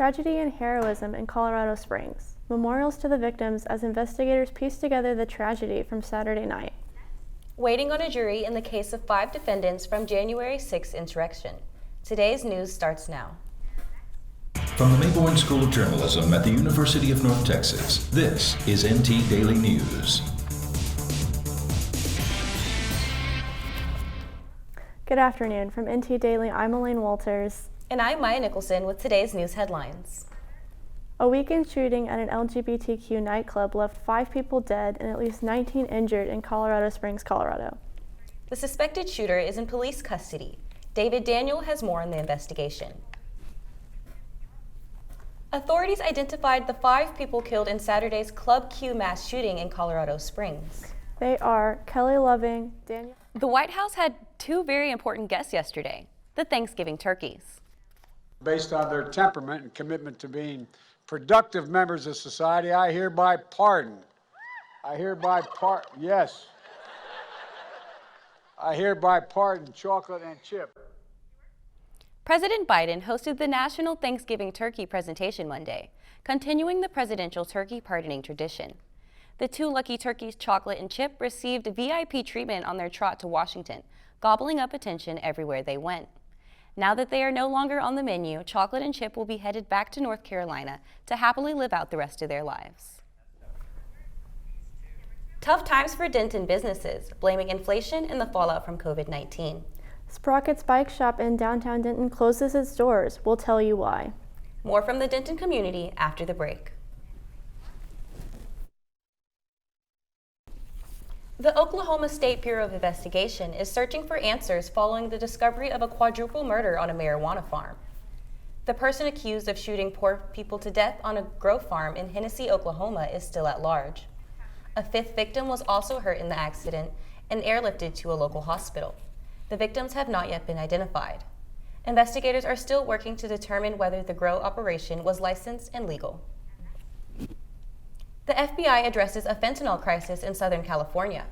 Tragedy and heroism in Colorado Springs. Memorials to the victims as investigators piece together the tragedy from Saturday night. Waiting on a jury in the case of 5 defendants from January 6th insurrection. Today's news starts now. From the Mayborn School of Journalism at the University of North Texas, this is NT Daily News. Good afternoon. From NT Daily, I'm Elaine Walters. And I'm Mya Nicholson with today's news headlines. A weekend shooting at an LGBTQ nightclub left 5 people dead and at least 19 injured in Colorado Springs, Colorado. The suspected shooter is in police custody. David Daniel has more on the investigation. Authorities identified the 5 people killed in Saturday's Club Q mass shooting in Colorado Springs. They are Kelly Loving, Daniel. The White House had 2 very important guests yesterday, the Thanksgiving turkeys. Based on their temperament and commitment to being productive members of society, I hereby pardon. I hereby pardon chocolate and chip. President Biden hosted the National Thanksgiving Turkey presentation Monday, continuing the presidential turkey pardoning tradition. The 2 lucky turkeys, Chocolate and Chip, received VIP treatment on their trot to Washington, gobbling up attention everywhere they went. Now that they are no longer on the menu, Chocolate and Chip will be headed back to North Carolina to happily live out the rest of their lives. Tough times for Denton businesses, blaming inflation and the fallout from COVID-19. Sprocket's bike shop in downtown Denton closes its doors. We'll tell you why. More from the Denton community after the break. The Oklahoma State Bureau of Investigation is searching for answers following the discovery of a quadruple murder on a marijuana farm. The person accused of shooting poor people to death on a grow farm in Hennessy, Oklahoma is still at large. A 5th victim was also hurt in the accident and airlifted to a local hospital. The victims have not yet been identified. Investigators are still working to determine whether the grow operation was licensed and legal. The FBI addresses a fentanyl crisis in Southern California.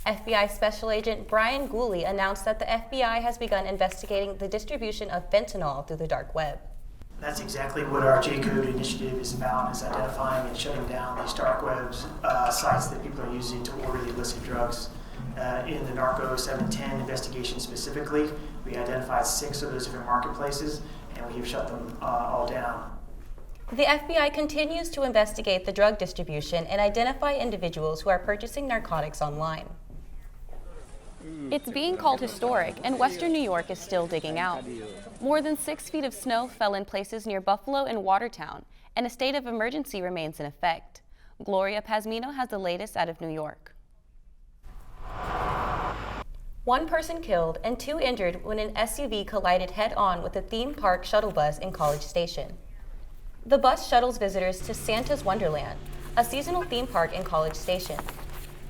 FBI Special Agent Brian Gooley announced that the FBI has begun investigating the distribution of fentanyl through the dark web. That's exactly what our J-Code initiative is about, is identifying and shutting down these dark webs, sites that people are using to order the illicit drugs. In the Narco 710 investigation specifically, we identified 6 of those different marketplaces, and we have shut them all down. The FBI continues to investigate the drug distribution and identify individuals who are purchasing narcotics online. It's being called historic, and Western New York is still digging out. More than 6 feet of snow fell in places near Buffalo and Watertown, and a state of emergency remains in effect. Gloria Pazmino has the latest out of New York. 1 person killed and 2 injured when an SUV collided head-on with a theme park shuttle bus in College Station. The bus shuttles visitors to Santa's Wonderland, a seasonal theme park in College Station.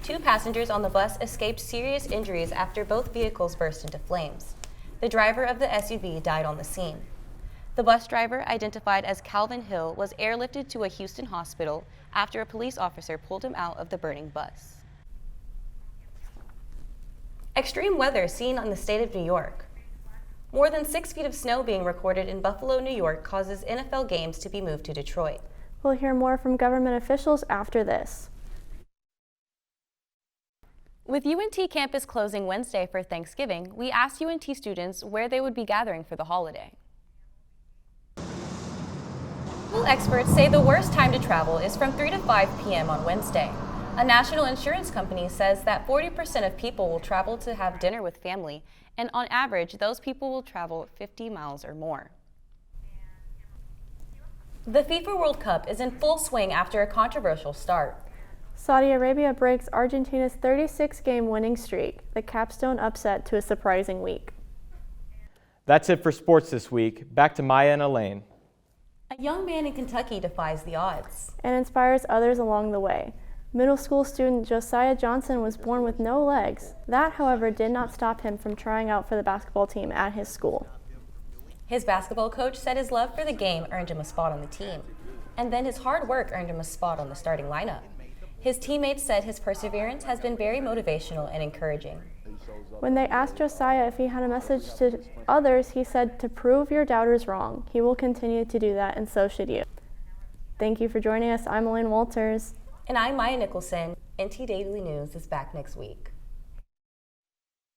2 passengers on the bus escaped serious injuries after both vehicles burst into flames. The driver of the SUV died on the scene. The bus driver, identified as Calvin Hill, was airlifted to a Houston hospital after a police officer pulled him out of the burning bus. Extreme weather seen on the state of New York. More than 6 feet of snow being recorded in Buffalo, New York causes NFL games to be moved to Detroit. We'll hear more from government officials after this. With UNT campus closing Wednesday for Thanksgiving, we asked UNT students where they would be gathering for the holiday. Travel experts say the worst time to travel is from 3 to 5 p.m. on Wednesday. A national insurance company says that 40% of people will travel to have dinner with family, and on average, those people will travel 50 miles or more. The FIFA World Cup is in full swing after a controversial start. Saudi Arabia breaks Argentina's 36-game winning streak, the capstone upset to a surprising week. That's it for sports this week. Back to Mya and Elaine. A young man in Kentucky defies the odds and inspires others along the way. Middle school student Josiah Johnson was born with no legs. That, however, did not stop him from trying out for the basketball team at his school. His basketball coach said his love for the game earned him a spot on the team, and then his hard work earned him a spot on the starting lineup. His teammates said his perseverance has been very motivational and encouraging. When they asked Josiah if he had a message to others, he said, "To prove your doubters wrong. He will continue to do that, and so should you." Thank you for joining us. I'm Elaine Walters. And I'm Mya Nicholson. NT Daily News is back next week.